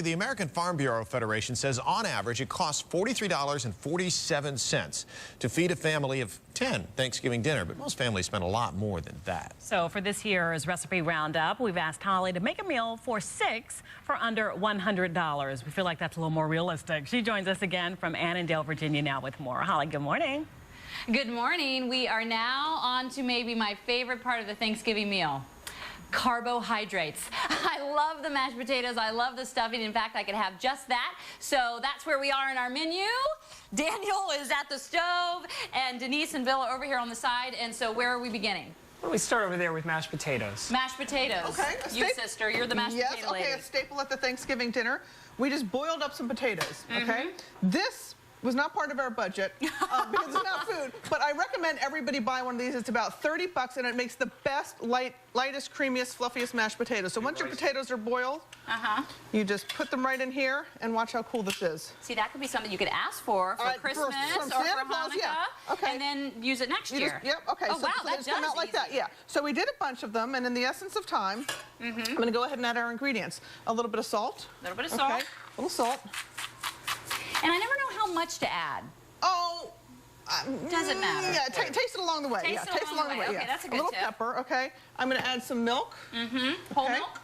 the American Farm Bureau Federation says on average it costs $43.47 to feed a family of 10 Thanksgiving dinner, but most families spend a lot more than that. So for this year's recipe roundup, we've asked Holly to make a meal for 6 for under $100. We feel like that's a little more realistic. She joins us again from Annandale, Virginia now with more. Holly, good morning. Good morning. We are now on to maybe my favorite part of the Thanksgiving meal. Carbohydrates. I love the mashed potatoes. I love the stuffing. In fact, I could have just that. So that's where we are in our menu. Daniel is at the stove, and Denise and Bill are over here on the side. And so where are we beginning? Well, we start over there with mashed potatoes. Mashed potatoes. Okay. You, sister, you're the mashed potato lady. Yes, okay, a staple at the Thanksgiving dinner. We just boiled up some potatoes, okay? This was not part of our budget because it's not food, but I recommend everybody buy one of these. It's about 30 bucks and it makes the best, lightest, creamiest, fluffiest mashed potatoes. So once your potatoes are boiled, you just put them right in here and watch how cool this is. See, that could be something you could ask for Christmas or for Hanukkah, and then use it next year. Yep, okay. Oh, so, wow, so that does come out like that, yeah. So we did a bunch of them, and in the essence of time, I'm going to go ahead and add our ingredients. A little bit of salt. A little bit of salt. Okay, a little salt. And I never know how much to add. Oh, doesn't matter. Yeah, taste it along the way. Taste it along the way. Okay, that's a good little tip. pepper, okay. I'm going to add some milk. Whole milk?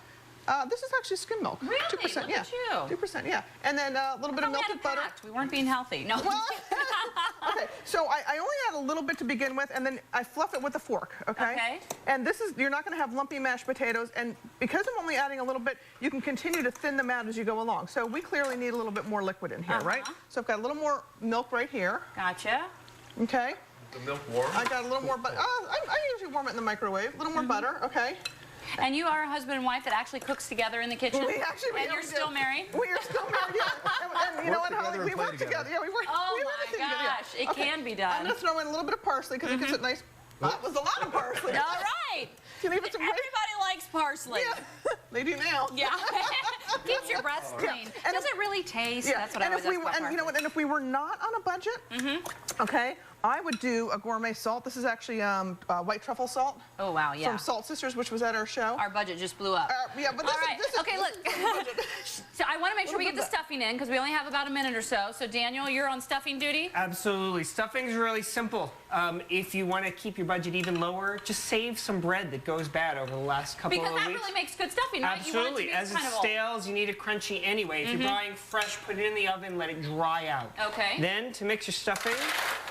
This is actually skim milk. Really? 2%, Look yeah. at you. 2%, yeah. And then a little bit of melted butter. We weren't being healthy. No. Well, okay, so I only add a little bit to begin with, and then I fluff it with a fork, okay? Okay. And this is, you're not going to have lumpy mashed potatoes, and because I'm only adding a little bit, you can continue to thin them out as you go along. So we clearly need a little bit more liquid in here, right? So I've got a little more milk right here. Gotcha. Okay. The milk warm? I got a little more butter. I usually warm it in the microwave. A little more butter, okay? And you are a husband and wife that actually cooks together in the kitchen? We actually, and you're still married? We are still married, yeah. And you know what, Holly? We work together. Yeah, we work. Oh we my gosh, it can be done. I'm going to throw in a little bit of parsley because it gives it nice. That was a lot of parsley. All right. Everybody likes parsley. Yeah. They do now. Yeah. Keeps your breath clean. And does it really taste? Yeah. That's what I always ask about and you know what? And if we were not on a budget, okay, I would do a gourmet salt. This is actually white truffle salt. Oh wow, yeah. From Salt Sisters, which was at our show. Our budget just blew up. Yeah, but this is okay, look. So I want to make sure we get the stuffing in because we only have about a minute or so. So Daniel, you're on stuffing duty? Absolutely. Stuffing's really simple. If you want to keep your budget even lower, just save some bread that goes bad over the last couple of weeks. Because that really makes good stuffing, right? Absolutely. You want it to be As it stales, you need it crunchy anyway. If you're buying fresh, put it in the oven, let it dry out. Okay. Then, to mix your stuffing,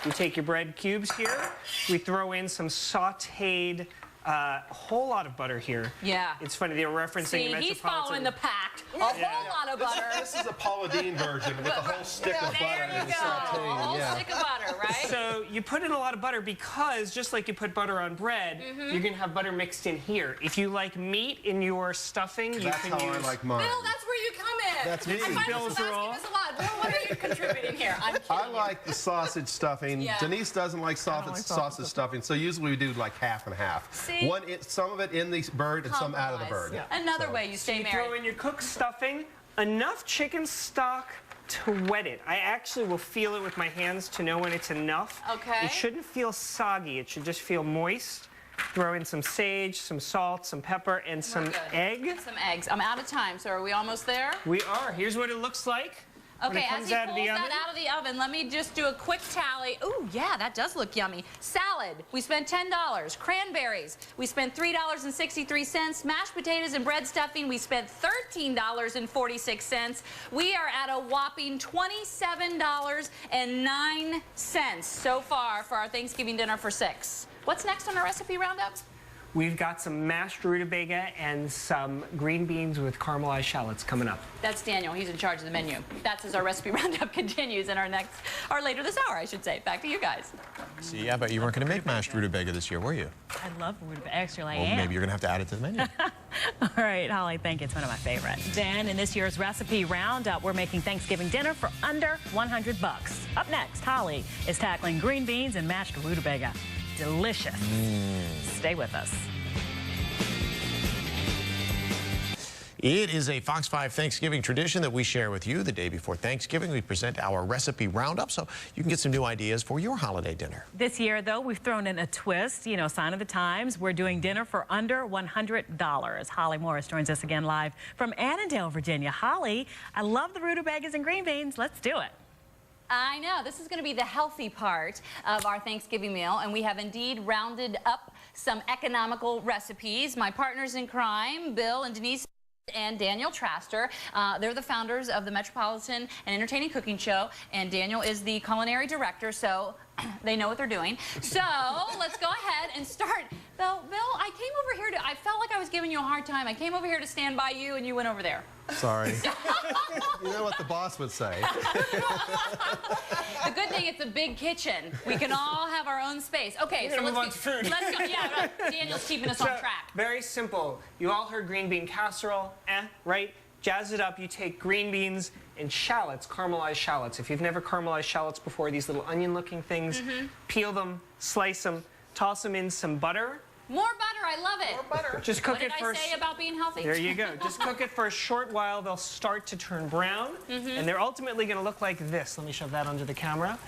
you take your bread cubes here. We throw in some sauteed, a whole lot of butter here. Yeah. It's funny, they're referencing Metropolitan. He's following the pact. A whole lot of butter. This is a Paula Deen version with a whole stick of butter. There you go. A whole stick of butter, right? So you put in a lot of butter because just like you put butter on bread, you're going to have butter mixed in here. If you like meat in your stuffing, you That's can how use... I like mine. Bill, that's where you come in. That's me. I find Bill's myself role. asking this a lot. Bill, what are you contributing here? I'm kidding I like the sausage stuffing. Yeah. Denise doesn't like sausage stuffing, so usually we do like half and half. See? Some of it in the bird and some out of the bird. Yeah. Another way you stay You married. throw in your cooked stuffing, enough chicken stock to wet it. I actually will feel it with my hands to know when it's enough. Okay. It shouldn't feel soggy. It should just feel moist. Throw in some sage, some salt, some pepper, and some egg. Some eggs. I'm out of time, so are we almost there? We are. Here's what it looks like. Okay, as he pulls that out of the oven, let me just do a quick tally. Ooh, yeah, that does look yummy. Salad, we spent $10. Cranberries, we spent $3.63. Mashed potatoes and bread stuffing, we spent $13.46. We are at a whopping $27.09 so far for our Thanksgiving dinner for 6. What's next on our recipe roundup? We've got some mashed rutabaga and some green beans with caramelized shallots coming up. That's Daniel. He's in charge of the menu. That's as our recipe roundup continues in our later this hour, I should say. Back to you guys. See, yeah, but you weren't going to make mashed rutabaga this year, were you? I love rutabaga. Actually, I Well, am. maybe you're going to have to add it to the menu. All right, Holly, thank you. It's one of my favorites. Then in this year's recipe roundup, we're making Thanksgiving dinner for under $100. Up next, Holly is tackling green beans and mashed rutabaga. Delicious. Stay with us. It is a Fox 5 Thanksgiving tradition that we share with you. The day before Thanksgiving, we present our recipe roundup so you can get some new ideas for your holiday dinner. This year, though, we've thrown in a twist, sign of the times. We're doing dinner for under $100. Holly Morris joins us again live from Annandale, Virginia. Holly, I love the rutabagas and green beans. Let's do it. I know. This is going to be the healthy part of our Thanksgiving meal, and we have indeed rounded up some economical recipes. My partners in crime, Bill and Denise and Daniel Traster. They're the founders of the Metropolitan and Entertaining Cooking Show, and Daniel is the culinary director, so they know what they're doing. So let's go ahead and start. Bill, I came over here I felt like I was giving you a hard time. I came over here to stand by you, and you went over there. Sorry. You know what the boss would say. The good thing it's a big kitchen. We can all have our own space. Okay, so move on to food. Let's go. Yeah, Daniel's keeping us on track. Very simple. You all heard green bean casserole, right? Jazz it up. You take green beans and shallots, caramelized shallots. If you've never caramelized shallots before, these little onion-looking things, peel them, slice them, toss them in some butter. More butter, I love it. More butter. Just cook it What for did I say about being healthy? There you go. Just cook it for a short while. They'll start to turn brown, and they're ultimately going to look like this. Let me shove that under the camera.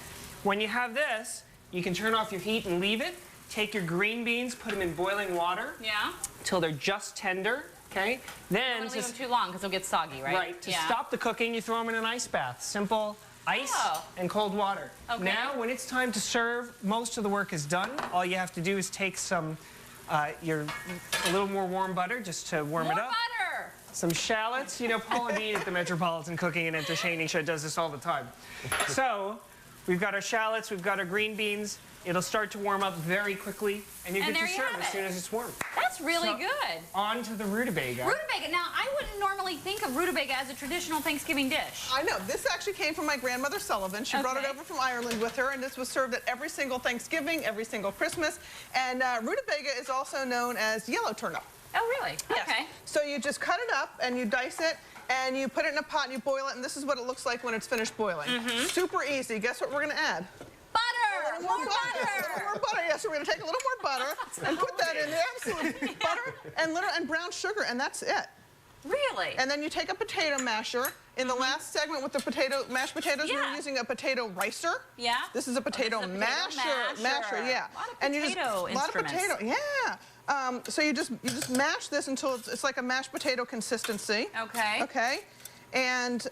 When you have this, you can turn off your heat and leave it. Take your green beans, put them in boiling water. Yeah. Till they're just tender. Okay. Then Don't leave them too long because they'll get soggy, right? Right. To stop the cooking, you throw them in an ice bath. Simple. Ice and cold water. Okay. Now, when it's time to serve, most of the work is done. All you have to do is take some a little more warm butter just to warm it up. More butter! Some shallots. You know, Paula Dean at the Metropolitan Cooking and Entertaining Show does this all the time. So, we've got our shallots, we've got our green beans. It'll start to warm up very quickly, and you get to serve as soon as it's warm. That's really good. On to the rutabaga. Rutabaga. Now, I wouldn't normally think of rutabaga as a traditional Thanksgiving dish. I know. This actually came from my grandmother Sullivan. She brought it over from Ireland with her, and this was served at every single Thanksgiving, every single Christmas. And rutabaga is also known as yellow turnip. Oh, really? Yes. Okay. So you just cut it up, and you dice it, and you put it in a pot, and you boil it, and this is what it looks like when it's finished boiling. Super easy. Guess what we're going to add? Butter! More butter! More butter, yes. We're going to take a little more butter and put that in there. Absolutely. Butter and brown sugar, and that's it. Really? And then you take a potato masher. In the last segment with the mashed potatoes, we were using a potato ricer. Yeah. This is a potato masher. Yeah. A lot of and potato a lot of potato. Yeah. So you just mash this until it's like a mashed potato consistency. Okay. Okay. And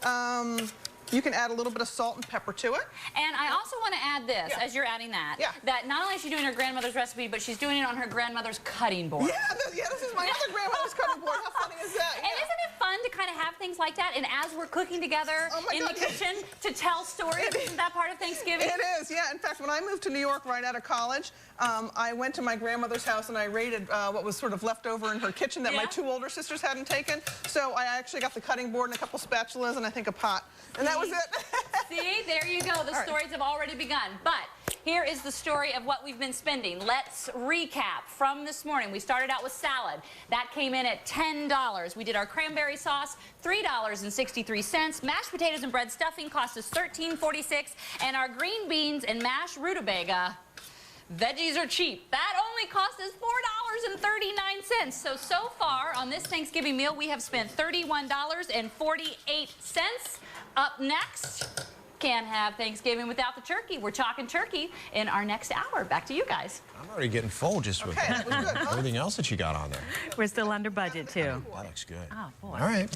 you can add a little bit of salt and pepper to it. And I also want to add this, as you're adding that, that not only is she doing her grandmother's recipe, but she's doing it on her grandmother's cutting board. Yeah, this is my other grandmother's cutting board. How funny is that? And isn't it fun to kind of have things like that? And as we're cooking together in the kitchen to tell stories, isn't that part of Thanksgiving? It is, yeah. In fact, when I moved to New York right out of college, I went to my grandmother's house and I raided what was sort of left over in her kitchen that my two older sisters hadn't taken. So I actually got the cutting board and a couple spatulas and I think a pot. And that was it. See, there you go. The stories have already begun. But here is the story of what we've been spending. Let's recap from this morning. We started out with salad. That came in at $10. We did our cranberry sauce, $3.63. Mashed potatoes and bread stuffing cost us $13.46. And our green beans and mashed rutabaga, veggies are cheap. That only cost us $4.39. So far on this Thanksgiving meal, we have spent $31.48. Up next, can't have Thanksgiving without the turkey. We're talking turkey in our next hour. Back to you guys. I'm already getting full just with that was good, huh? everything else that you got on there. We're still under budget, too. That looks good. Oh, boy. All right.